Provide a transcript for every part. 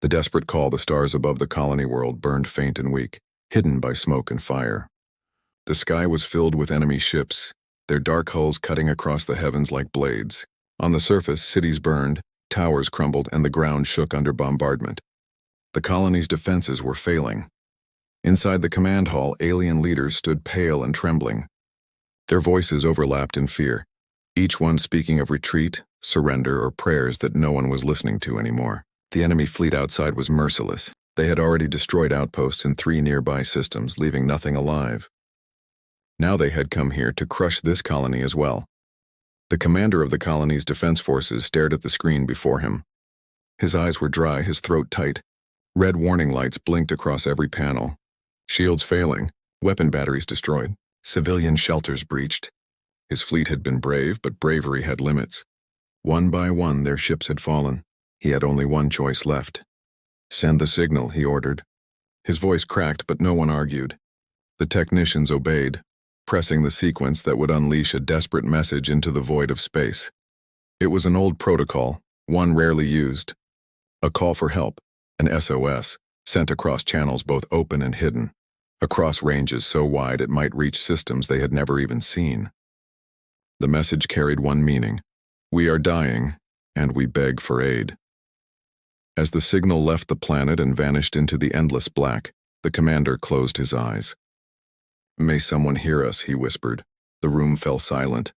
The desperate call, the stars above the colony world burned faint and weak, hidden by smoke and fire. The sky was filled with enemy ships, their dark hulls cutting across the heavens like blades. On the surface, cities burned, towers crumbled, and the ground shook under bombardment. The colony's defenses were failing. Inside the command hall, alien leaders stood pale and trembling. Their voices overlapped in fear, each one speaking of retreat, surrender, or prayers that no one was listening to anymore. The enemy fleet outside was merciless. They had already destroyed outposts in 3 nearby systems, leaving nothing alive. Now they had come here to crush this colony as well. The commander of the colony's defense forces stared at the screen before him. His eyes were dry, his throat tight. Red warning lights blinked across every panel. Shields failing, weapon batteries destroyed, civilian shelters breached. His fleet had been brave, but bravery had limits. One by one, their ships had fallen. He had only one choice left. "Send the signal," he ordered. His voice cracked, but no one argued. The technicians obeyed, pressing the sequence that would unleash a desperate message into the void of space. It was an old protocol, one rarely used. A call for help, an SOS, sent across channels both open and hidden, across ranges so wide it might reach systems they had never even seen. The message carried one meaning: we are dying, and we beg for aid. As the signal left the planet and vanished into the endless black, the commander closed his eyes. "May someone hear us," he whispered. The room fell silent.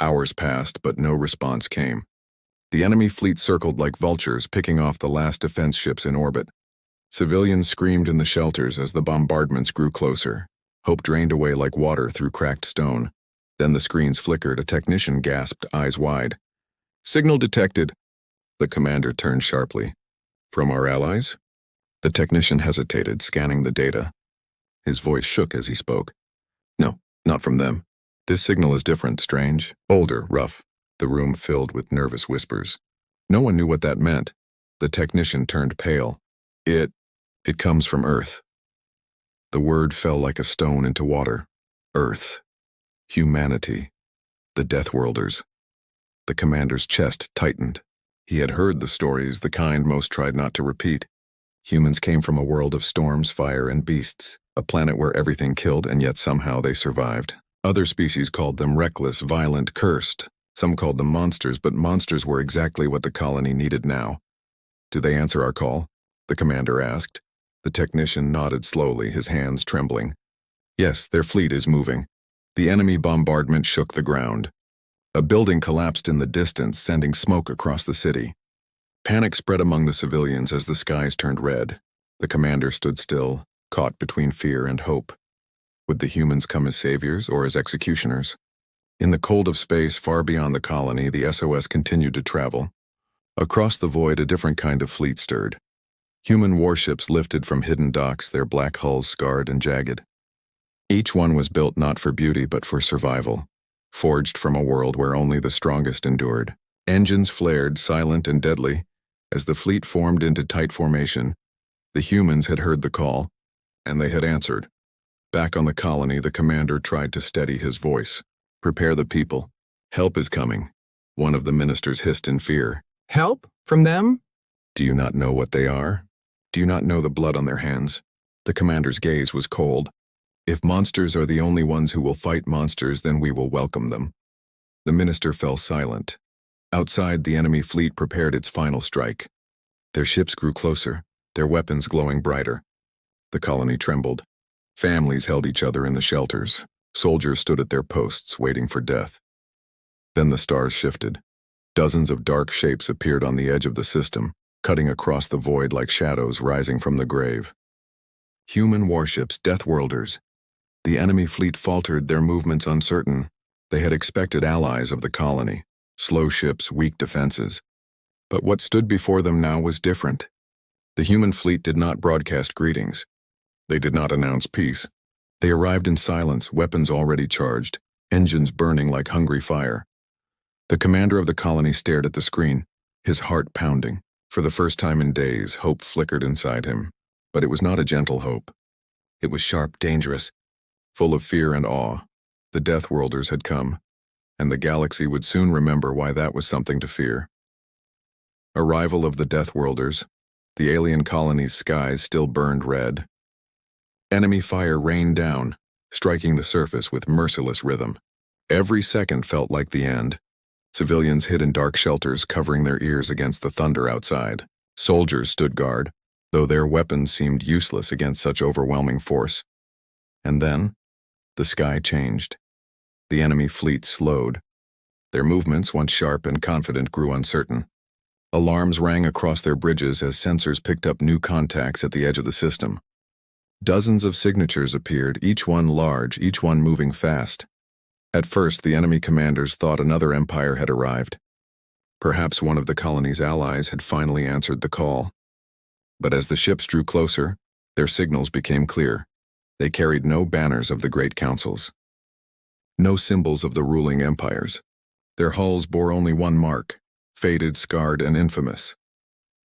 Hours passed, but no response came. The enemy fleet circled like vultures, picking off the last defense ships in orbit. Civilians screamed in the shelters as the bombardments grew closer. Hope drained away like water through cracked stone. Then the screens flickered. A technician gasped, eyes wide. "Signal detected." The commander turned sharply. "From our allies?" The technician hesitated, scanning the data. His voice shook as he spoke. "No, not from them. This signal is different, strange, older, rough." The room filled with nervous whispers. No one knew what that meant. The technician turned pale. It comes from Earth." The word fell like a stone into water. Earth. Humanity. The Deathworlders. The commander's chest tightened. He had heard the stories, the kind most tried not to repeat. Humans came from a world of storms, fire, and beasts, a planet where everything killed, and yet somehow they survived. Other species called them reckless, violent, cursed. Some called them monsters, but monsters were exactly what the colony needed now. "Do they answer our call?" the commander asked. The technician nodded slowly, his hands trembling. "Yes, their fleet is moving." The enemy bombardment shook the ground. A building collapsed in the distance, sending smoke across the city. Panic spread among the civilians as the skies turned red. The commander stood still, caught between fear and hope. Would the humans come as saviors or as executioners? In the cold of space far beyond the colony, the SOS continued to travel. Across the void, a different kind of fleet stirred. Human warships lifted from hidden docks, their black hulls scarred and jagged. Each one was built not for beauty but for survival, forged from a world where only the strongest endured. Engines flared, silent and deadly. As the fleet formed into tight formation, the humans had heard the call, and they had answered. Back on the colony, the commander tried to steady his voice. "Prepare the people. Help is coming," one of the ministers hissed in fear. "Help? From them?" "Do you not know what they are? Do you not know the blood on their hands?" The commander's gaze was cold. "If monsters are the only ones who will fight monsters, then we will welcome them." The minister fell silent. Outside, the enemy fleet prepared its final strike. Their ships grew closer, their weapons glowing brighter. The colony trembled. Families held each other in the shelters. Soldiers stood at their posts, waiting for death. Then the stars shifted. Dozens of dark shapes appeared on the edge of the system, cutting across the void like shadows rising from the grave. Human warships, Deathworlders. The enemy fleet faltered, their movements uncertain. They had expected allies of the colony, slow ships, weak defenses. But what stood before them now was different. The human fleet did not broadcast greetings. They did not announce peace. They arrived in silence, weapons already charged, engines burning like hungry fire. The commander of the colony stared at the screen, his heart pounding. For the first time in days, hope flickered inside him. But it was not a gentle hope. It was sharp, dangerous, full of fear and awe. The Deathworlders had come, and the galaxy would soon remember why that was something to fear. Arrival of the Deathworlders. The alien colony's skies still burned red. Enemy fire rained down, striking the surface with merciless rhythm. Every second felt like the end. Civilians hid in dark shelters, covering their ears against the thunder outside. Soldiers stood guard, though their weapons seemed useless against such overwhelming force. And then, the sky changed. The enemy fleet slowed. Their movements, once sharp and confident, grew uncertain. Alarms rang across their bridges as sensors picked up new contacts at the edge of the system. Dozens of signatures appeared, each one large, each one moving fast. At first, the enemy commanders thought another empire had arrived. Perhaps one of the colony's allies had finally answered the call. But as the ships drew closer, their signals became clear. They carried no banners of the great councils. No symbols of the ruling empires. Their hulls bore only one mark, faded, scarred, and infamous.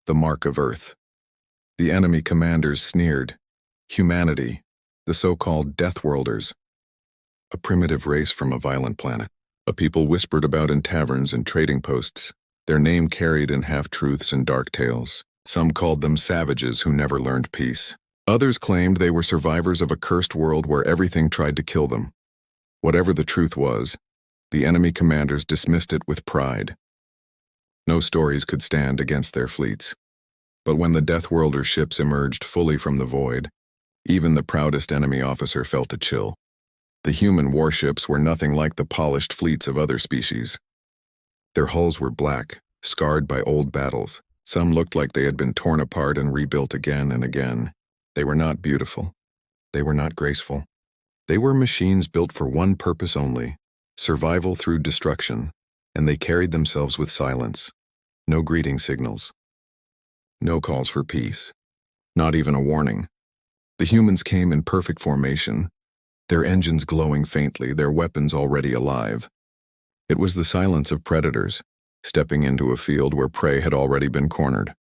The mark of Earth. The enemy commanders sneered. Humanity, the so-called Deathworlders. A primitive race from a violent planet. A people whispered about in taverns and trading posts, their name carried in half-truths and dark tales. Some called them savages who never learned peace. Others claimed they were survivors of a cursed world where everything tried to kill them. Whatever the truth was, the enemy commanders dismissed it with pride. No stories could stand against their fleets. But when the Deathworlder ships emerged fully from the void, even the proudest enemy officer felt a chill. The human warships were nothing like the polished fleets of other species. Their hulls were black, scarred by old battles. Some looked like they had been torn apart and rebuilt again and again. They were not beautiful. They were not graceful. They were machines built for one purpose only, survival through destruction, and they carried themselves with silence. No greeting signals. No calls for peace. Not even a warning. The humans came in perfect formation, their engines glowing faintly, their weapons already alive. It was the silence of predators, stepping into a field where prey had already been cornered.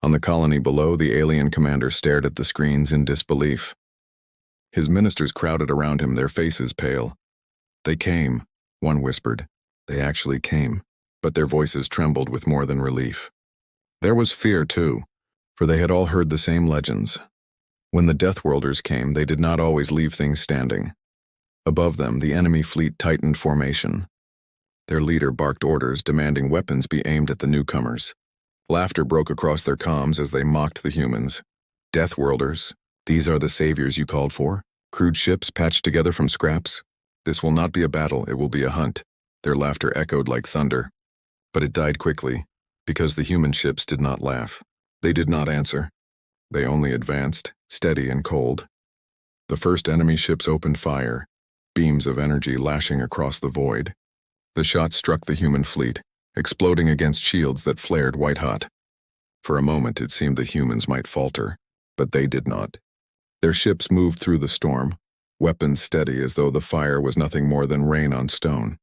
On the colony below, the alien commander stared at the screens in disbelief. His ministers crowded around him, their faces pale. They came, one whispered. They actually came, but their voices trembled with more than relief. There was fear, too, for they had all heard the same legends. When the Deathworlders came, they did not always leave things standing. Above them, the enemy fleet tightened formation. Their leader barked orders, demanding weapons be aimed at the newcomers. Laughter broke across their comms as they mocked the humans. Deathworlders, these are the saviors you called for? Crude ships patched together from scraps? This will not be a battle, it will be a hunt. Their laughter echoed like thunder. But it died quickly, because the human ships did not laugh. They did not answer. They only advanced, steady and cold. The first enemy ships opened fire, beams of energy lashing across the void. The shots struck the human fleet, exploding against shields that flared white-hot. For a moment it seemed the humans might falter, but they did not. Their ships moved through the storm, weapons steady as though the fire was nothing more than rain on stone.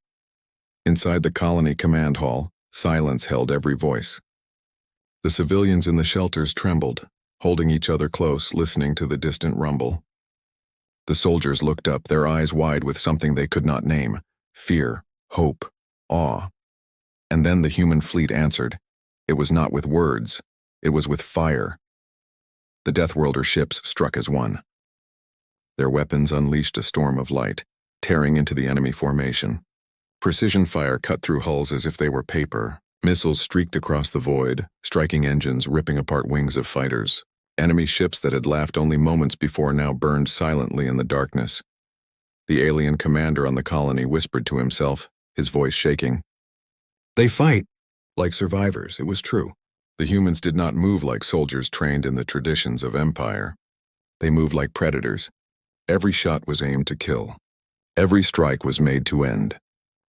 Inside the colony command hall, silence held every voice. The civilians in the shelters trembled, holding each other close, listening to the distant rumble. The soldiers looked up, their eyes wide with something they could not name: fear, hope, awe. And then the human fleet answered. It was not with words, it was with fire. The Deathworlder ships struck as one. Their weapons unleashed a storm of light, tearing into the enemy formation. Precision fire cut through hulls as if they were paper. Missiles streaked across the void, striking engines, ripping apart wings of fighters. Enemy ships that had laughed only moments before now burned silently in the darkness. The alien commander on the colony whispered to himself, his voice shaking. They fight like survivors, it was true. The humans did not move like soldiers trained in the traditions of empire. They moved like predators. Every shot was aimed to kill. Every strike was made to end.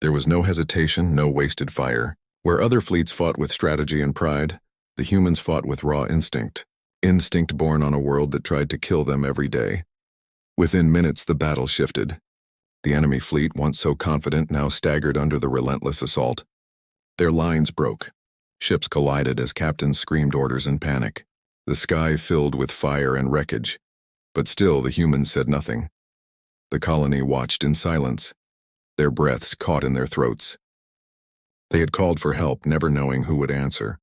There was no hesitation, no wasted fire. Where other fleets fought with strategy and pride, the humans fought with raw instinct. Instinct born on a world that tried to kill them every day. Within minutes, the battle shifted. The enemy fleet, once so confident, now staggered under the relentless assault. Their lines broke. Ships collided as captains screamed orders in panic. The sky filled with fire and wreckage. But still, the humans said nothing. The colony watched in silence, their breaths caught in their throats. They had called for help, never knowing who would answer.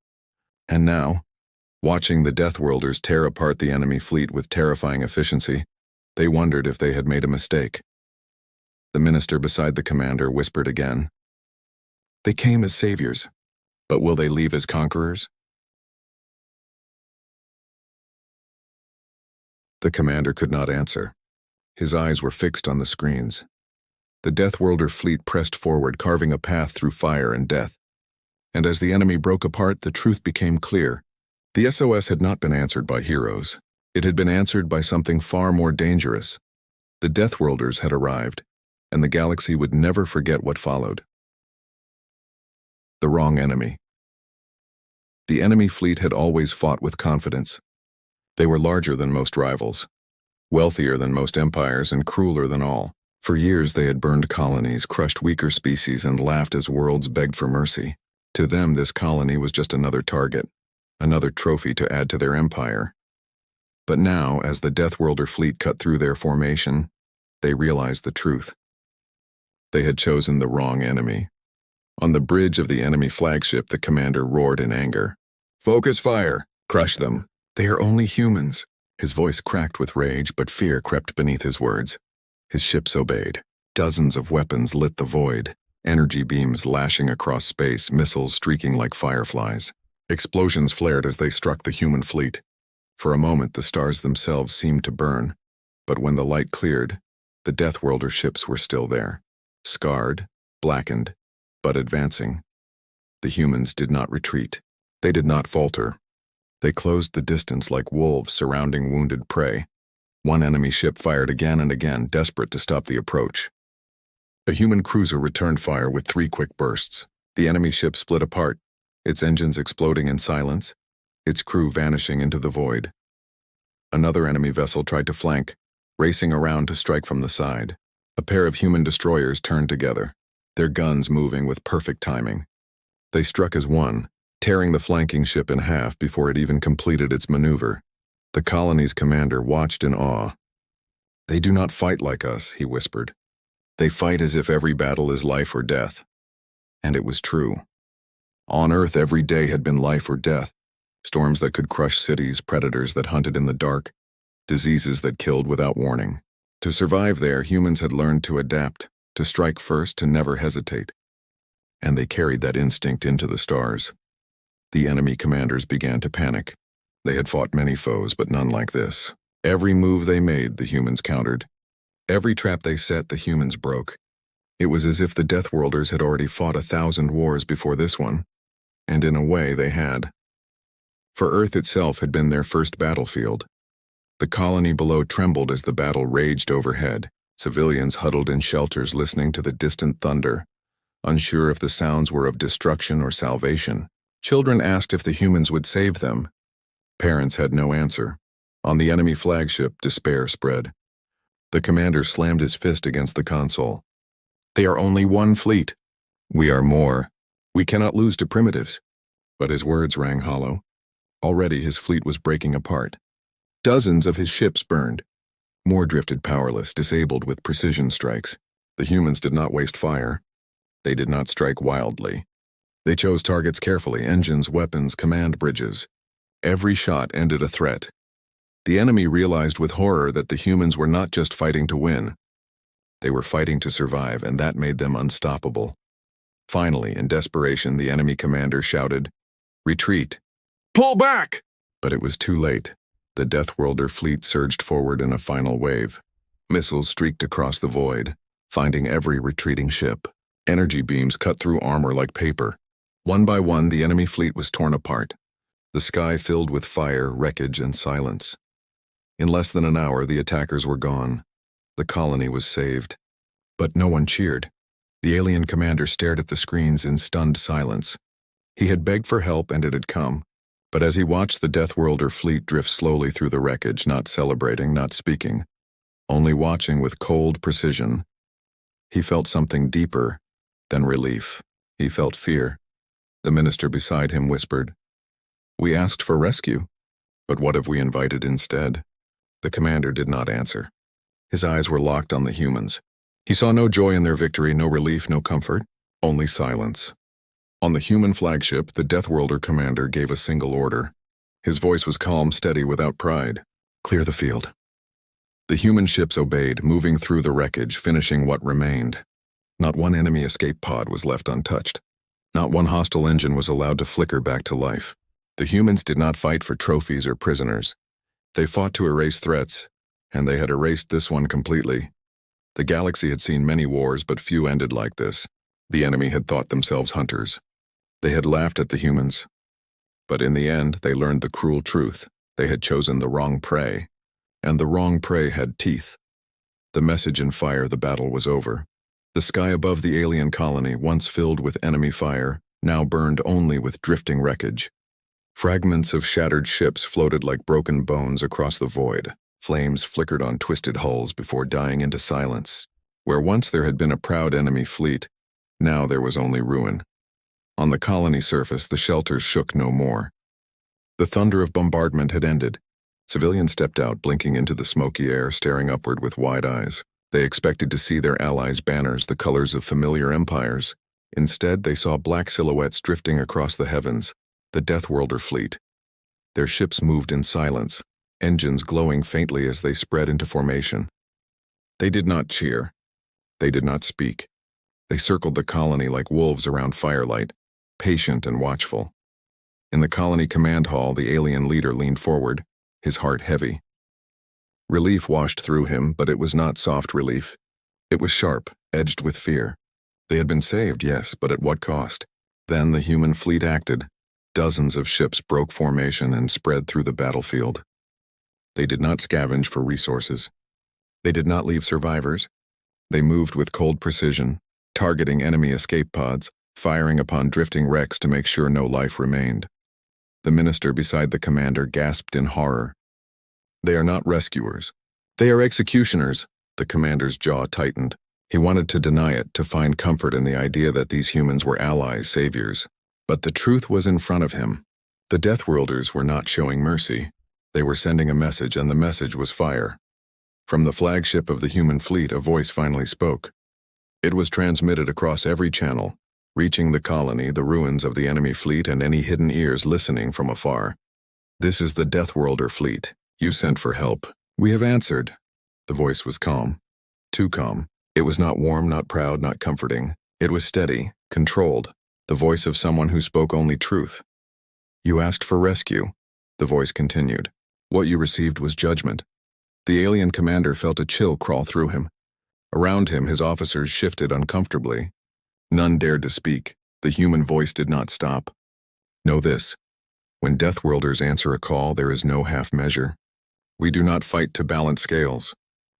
And now, Watching the Deathworlders tear apart the enemy fleet with terrifying efficiency, they wondered if they had made a mistake. The minister beside the commander whispered again, "They came as saviors, but will they leave as conquerors?" The commander could not answer. His eyes were fixed on the screens. The Deathworlder fleet pressed forward, carving a path through fire and death. And as the enemy broke apart, the truth became clear. The SOS had not been answered by heroes. It had been answered by something far more dangerous. The Deathworlders had arrived, and the galaxy would never forget what followed. The wrong enemy. The enemy fleet had always fought with confidence. They were larger than most rivals, wealthier than most empires, and crueler than all. For years they had burned colonies, crushed weaker species, and laughed as worlds begged for mercy. To them, this colony was just another target, another trophy to add to their empire. But now, as the Deathworlder fleet cut through their formation, they realized the truth. They had chosen the wrong enemy. On the bridge of the enemy flagship, the commander roared in anger. "Focus fire! Crush them! They are only humans." His voice cracked with rage, but fear crept beneath his words. His ships obeyed. Dozens of weapons lit the void, energy beams lashing across space, missiles streaking like fireflies. Explosions flared as they struck the human fleet. For a moment, the stars themselves seemed to burn, but when the light cleared, the Deathworlder ships were still there, scarred, blackened, but advancing. The humans did not retreat. They did not falter. They closed the distance like wolves surrounding wounded prey. One enemy ship fired again and again, desperate to stop the approach. A human cruiser returned fire with 3 quick bursts. The enemy ship split apart, its engines exploding in silence, its crew vanishing into the void. Another enemy vessel tried to flank, racing around to strike from the side. A pair of human destroyers turned together, their guns moving with perfect timing. They struck as one, tearing the flanking ship in half before it even completed its maneuver. The colony's commander watched in awe. "They do not fight like us," he whispered. "They fight as if every battle is life or death." And it was true. On Earth, every day had been life or death. Storms that could crush cities, predators that hunted in the dark, diseases that killed without warning. To survive there, humans had learned to adapt, to strike first, to never hesitate. And they carried that instinct into the stars. The enemy commanders began to panic. They had fought many foes, but none like this. Every move they made, the humans countered. Every trap they set, the humans broke. It was as if the Deathworlders had already fought 1,000 wars before this one, and in a way they had. For Earth itself had been their first battlefield. The colony below trembled as the battle raged overhead. Civilians huddled in shelters listening to the distant thunder, unsure if the sounds were of destruction or salvation. Children asked if the humans would save them. Parents had no answer. On the enemy flagship, despair spread. The commander slammed his fist against the console. "They are only one fleet. We are more. We cannot lose to primitives." But his words rang hollow. Already his fleet was breaking apart. Dozens of his ships burned. More drifted powerless, disabled with precision strikes. The humans did not waste fire. They did not strike wildly. They chose targets carefully: engines, weapons, command bridges. Every shot ended a threat. The enemy realized with horror that the humans were not just fighting to win. They were fighting to survive, and that made them unstoppable. Finally, in desperation, the enemy commander shouted, "Retreat! Pull back!" But it was too late. The Deathworlder fleet surged forward in a final wave. Missiles streaked across the void, finding every retreating ship. Energy beams cut through armor like paper. One by one, the enemy fleet was torn apart. The sky filled with fire, wreckage, and silence. In less than an hour, the attackers were gone. The colony was saved. But no one cheered. The alien commander stared at the screens in stunned silence. He had begged for help, and it had come. But as he watched the Deathworlder fleet drift slowly through the wreckage, not celebrating, not speaking, only watching with cold precision, he felt something deeper than relief. He felt fear. The minister beside him whispered, "We asked for rescue, but what have we invited instead?" The commander did not answer. His eyes were locked on the humans. He saw no joy in their victory, no relief, no comfort, only silence. On the human flagship, the Deathworlder commander gave a single order. His voice was calm, steady, without pride. "Clear the field." The human ships obeyed, moving through the wreckage, finishing what remained. Not one enemy escape pod was left untouched. Not one hostile engine was allowed to flicker back to life. The humans did not fight for trophies or prisoners. They fought to erase threats, and they had erased this one completely. The galaxy had seen many wars, but few ended like this. The enemy had thought themselves hunters. They had laughed at the humans. But in the end, they learned the cruel truth. They had chosen the wrong prey. And the wrong prey had teeth. The message in fire, the battle was over. The sky above the alien colony, once filled with enemy fire, now burned only with drifting wreckage. Fragments of shattered ships floated like broken bones across the void. Flames flickered on twisted hulls before dying into silence. Where once there had been a proud enemy fleet, now there was only ruin. On the colony surface, the shelters shook no more. The thunder of bombardment had ended. Civilians stepped out, blinking into the smoky air, staring upward with wide eyes. They expected to see their allies' banners, the colors of familiar empires. Instead, they saw black silhouettes drifting across the heavens, the Deathworld Fleet. Their ships moved in silence, engines glowing faintly as they spread into formation. They did not cheer. They did not speak. They circled the colony like wolves around firelight, patient and watchful. In the colony command hall, the alien leader leaned forward, his heart heavy. Relief washed through him, but it was not soft relief. It was sharp, edged with fear. They had been saved, yes, but at what cost? Then the human fleet acted. Dozens of ships broke formation and spread through the battlefield. They did not scavenge for resources. They did not leave survivors. They moved with cold precision, targeting enemy escape pods, firing upon drifting wrecks to make sure no life remained. The minister beside the commander gasped in horror. "They are not rescuers. They are executioners." The commander's jaw tightened. He wanted to deny it, to find comfort in the idea that these humans were allies, saviors. But the truth was in front of him. The Deathworlders were not showing mercy. They were sending a message, and the message was fire. From the flagship of the human fleet, a voice finally spoke. It was transmitted across every channel, reaching the colony, the ruins of the enemy fleet, and any hidden ears listening from afar. "This is the Deathworlder fleet. You sent for help. We have answered." The voice was calm. Too calm. It was not warm, not proud, not comforting. It was steady, controlled, the voice of someone who spoke only truth. "You asked for rescue," the voice continued. "What you received was judgment." The alien commander felt a chill crawl through him. Around him, his officers shifted uncomfortably. None dared to speak. The human voice did not stop. "Know this. When Deathworlders answer a call, there is no half measure. We do not fight to balance scales.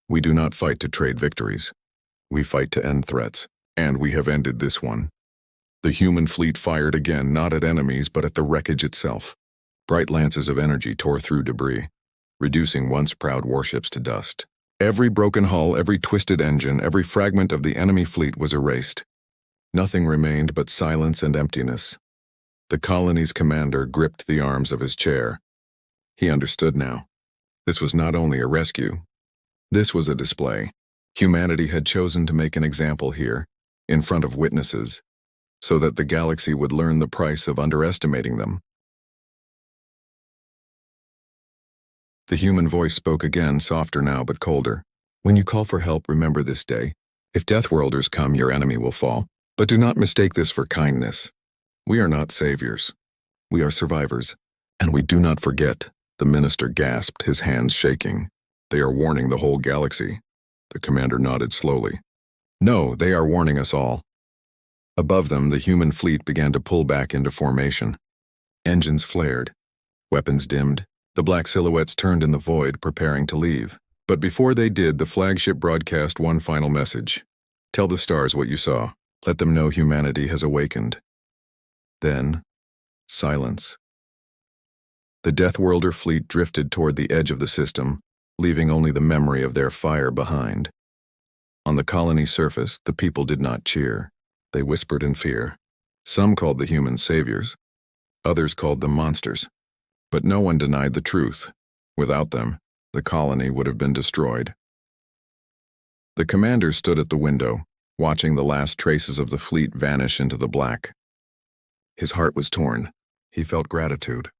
We do not fight to trade victories. We fight to end threats, and we have ended this one." The human fleet fired again, not at enemies, but at the wreckage itself. Bright lances of energy tore through debris, reducing once proud warships to dust. Every broken hull, every twisted engine, every fragment of the enemy fleet was erased. Nothing remained but silence and emptiness. The colony's commander gripped the arms of his chair. He understood now. This was not only a rescue. This was a display. Humanity had chosen to make an example here, in front of witnesses, so that the galaxy would learn the price of underestimating them. The human voice spoke again, softer now but colder. "When you call for help, remember this day. If Deathworlders come, your enemy will fall. But do not mistake this for kindness. We are not saviors. We are survivors. And we do not forget." The minister gasped, his hands shaking. "They are warning the whole galaxy." The commander nodded slowly. "No, they are warning us all." Above them, the human fleet began to pull back into formation. Engines flared. Weapons dimmed. The black silhouettes turned in the void, preparing to leave. But before they did, the flagship broadcast one final message. "Tell the stars what you saw. Let them know humanity has awakened." Then, silence. The Deathworlder fleet drifted toward the edge of the system, leaving only the memory of their fire behind. On the colony surface, the people did not cheer. They whispered in fear. Some called the humans saviors. Others called them monsters. But no one denied the truth. Without them, the colony would have been destroyed. The commander stood at the window, watching the last traces of the fleet vanish into the black. His heart was torn. He felt gratitude.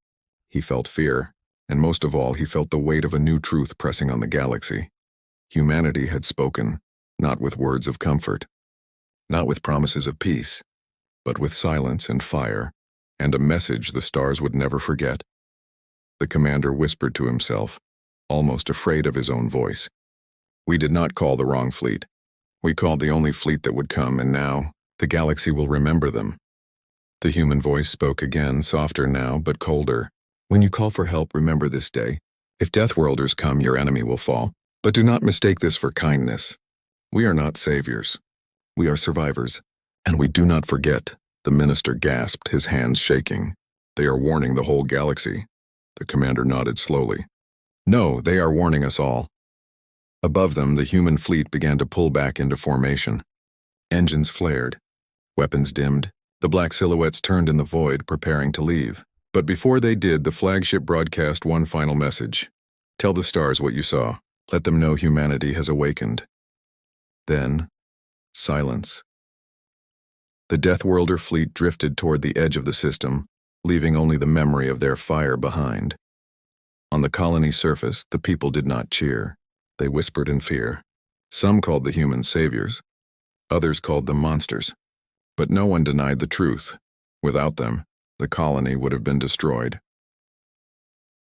He felt fear, and most of all, he felt the weight of a new truth pressing on the galaxy. Humanity had spoken, not with words of comfort, not with promises of peace, but with silence and fire, and a message the stars would never forget. The commander whispered to himself, almost afraid of his own voice. We did not call the wrong fleet. We called the only fleet that would come, and now, the galaxy will remember them. The human voice spoke again, softer now, but colder. When you call for help, remember this day. If Deathworlders come, your enemy will fall. But do not mistake this for kindness. We are not saviors. We are survivors. And we do not forget, the minister gasped, his hands shaking. They are warning the whole galaxy. The commander nodded slowly. No, they are warning us all. Above them, the human fleet began to pull back into formation. Engines flared. Weapons dimmed. The black silhouettes turned in the void, preparing to leave. But before they did, the flagship broadcast one final message. Tell the stars what you saw. Let them know humanity has awakened. Then, silence. The Deathworlder fleet drifted toward the edge of the system, leaving only the memory of their fire behind. On the colony surface, the people did not cheer. They whispered in fear. Some called the humans saviors. Others called them monsters. But no one denied the truth. Without them, the colony would have been destroyed.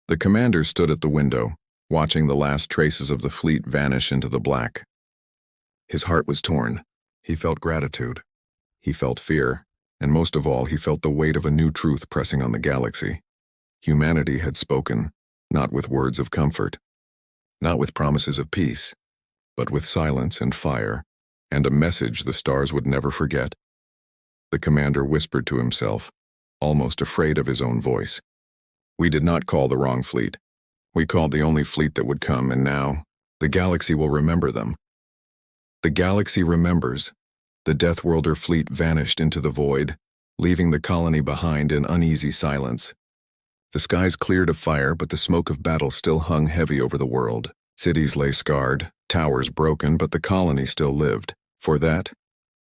The commander stood at the window, watching the last traces of the fleet vanish into the black. His heart was torn. He felt gratitude. He felt fear, and most of all, he felt the weight of a new truth pressing on the galaxy. Humanity had spoken, not with words of comfort, not with promises of peace, but with silence and fire, and a message the stars would never forget. The commander whispered to himself, almost afraid of his own voice. We did not call the wrong fleet. We called the only fleet that would come, and now, the galaxy will remember them. The galaxy remembers. The Deathworlder fleet vanished into the void, leaving the colony behind in uneasy silence. The skies cleared of fire, but the smoke of battle still hung heavy over the world. Cities lay scarred, towers broken, but the colony still lived. For that,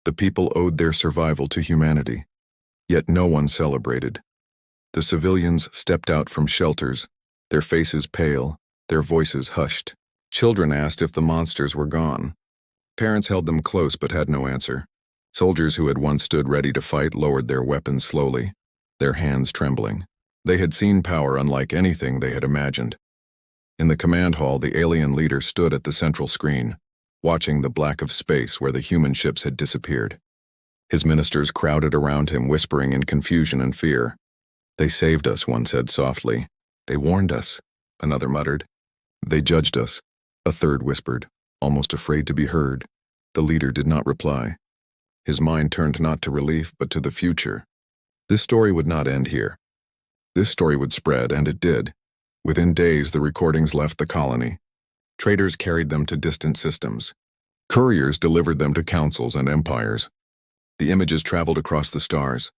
the people owed their survival to humanity. Yet no one celebrated. The civilians stepped out from shelters, their faces pale, their voices hushed. Children asked if the monsters were gone. Parents held them close but had no answer. Soldiers who had once stood ready to fight lowered their weapons slowly, their hands trembling. They had seen power unlike anything they had imagined. In the command hall, the alien leader stood at the central screen, watching the black of space where the human ships had disappeared. His ministers crowded around him, whispering in confusion and fear. They saved us, one said softly. They warned us, another muttered. They judged us, a third whispered, almost afraid to be heard. The leader did not reply. His mind turned not to relief, but to the future. This story would not end here. This story would spread, and it did. Within days, the recordings left the colony. Traders carried them to distant systems. Couriers delivered them to councils and empires. The images traveled across the stars.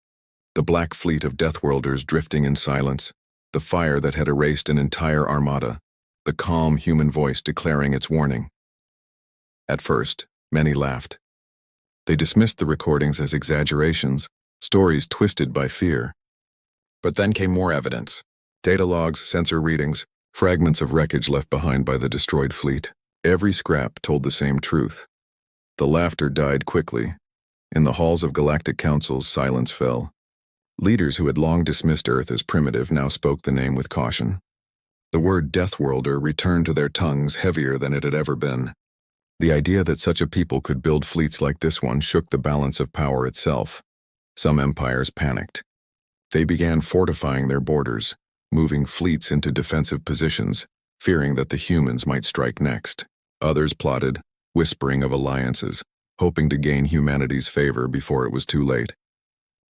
The black fleet of Deathworlders drifting in silence, the fire that had erased an entire armada, the calm human voice declaring its warning. At first, many laughed. They dismissed the recordings as exaggerations, stories twisted by fear. But then came more evidence. Data logs, sensor readings, fragments of wreckage left behind by the destroyed fleet. Every scrap told the same truth. The laughter died quickly. In the halls of galactic councils, silence fell. Leaders who had long dismissed Earth as primitive now spoke the name with caution. The word Deathworlder returned to their tongues heavier than it had ever been. The idea that such a people could build fleets like this one shook the balance of power itself. Some empires panicked. They began fortifying their borders, moving fleets into defensive positions, fearing that the humans might strike next. Others plotted, whispering of alliances, hoping to gain humanity's favor before it was too late.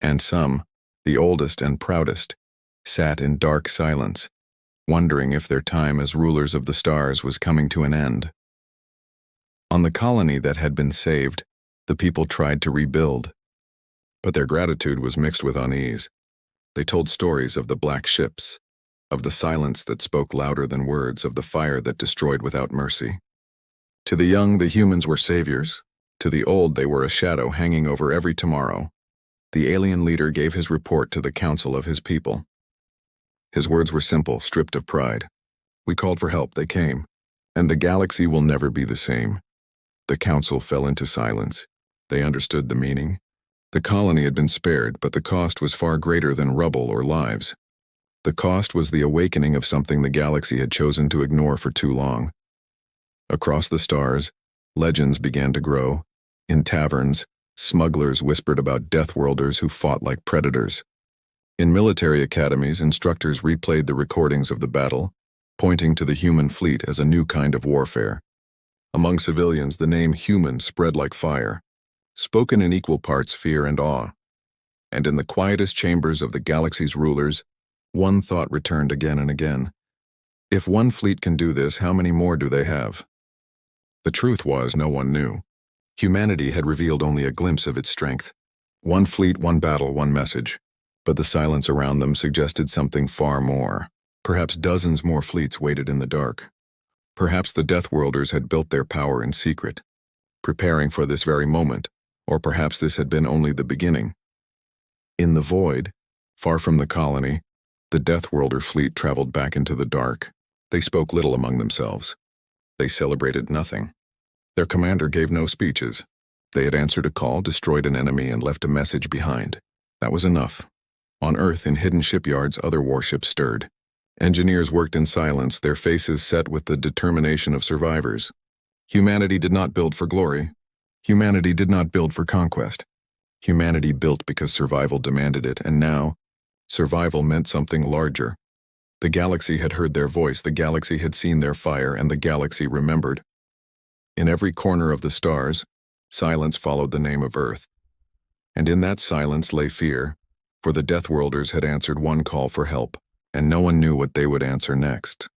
And some, the oldest and proudest, sat in dark silence, wondering if their time as rulers of the stars was coming to an end. On the colony that had been saved, the people tried to rebuild. But their gratitude was mixed with unease. They told stories of the black ships, of the silence that spoke louder than words, of the fire that destroyed without mercy. To the young, the humans were saviors. To the old, they were a shadow hanging over every tomorrow. The alien leader gave his report to the council of his people. His words were simple, stripped of pride. We called for help, they came. And the galaxy will never be the same. The council fell into silence. They understood the meaning. The colony had been spared, but the cost was far greater than rubble or lives. The cost was the awakening of something the galaxy had chosen to ignore for too long. Across the stars, legends began to grow. In taverns, smugglers whispered about Deathworlders who fought like predators. In military academies, instructors replayed the recordings of the battle, pointing to the human fleet as a new kind of warfare. Among civilians, the name human spread like fire, spoken in equal parts fear and awe. And in the quietest chambers of the galaxy's rulers, one thought returned again and again. If one fleet can do this, how many more do they have? The truth was, no one knew. Humanity had revealed only a glimpse of its strength. One fleet, one battle, one message. But the silence around them suggested something far more. Perhaps dozens more fleets waited in the dark. Perhaps the Deathworlders had built their power in secret, preparing for this very moment, or perhaps this had been only the beginning. In the void, far from the colony, the Deathworlder fleet traveled back into the dark. They spoke little among themselves. They celebrated nothing. Their commander gave no speeches. They had answered a call, destroyed an enemy, and left a message behind. That was enough. On Earth, in hidden shipyards, other warships stirred. Engineers worked in silence, their faces set with the determination of survivors. Humanity did not build for glory. Humanity did not build for conquest. Humanity built because survival demanded it, and now, survival meant something larger. The galaxy had heard their voice, the galaxy had seen their fire, and the galaxy remembered. In every corner of the stars, silence followed the name of Earth. And in that silence lay fear, for the Deathworlders had answered one call for help, and no one knew what they would answer next.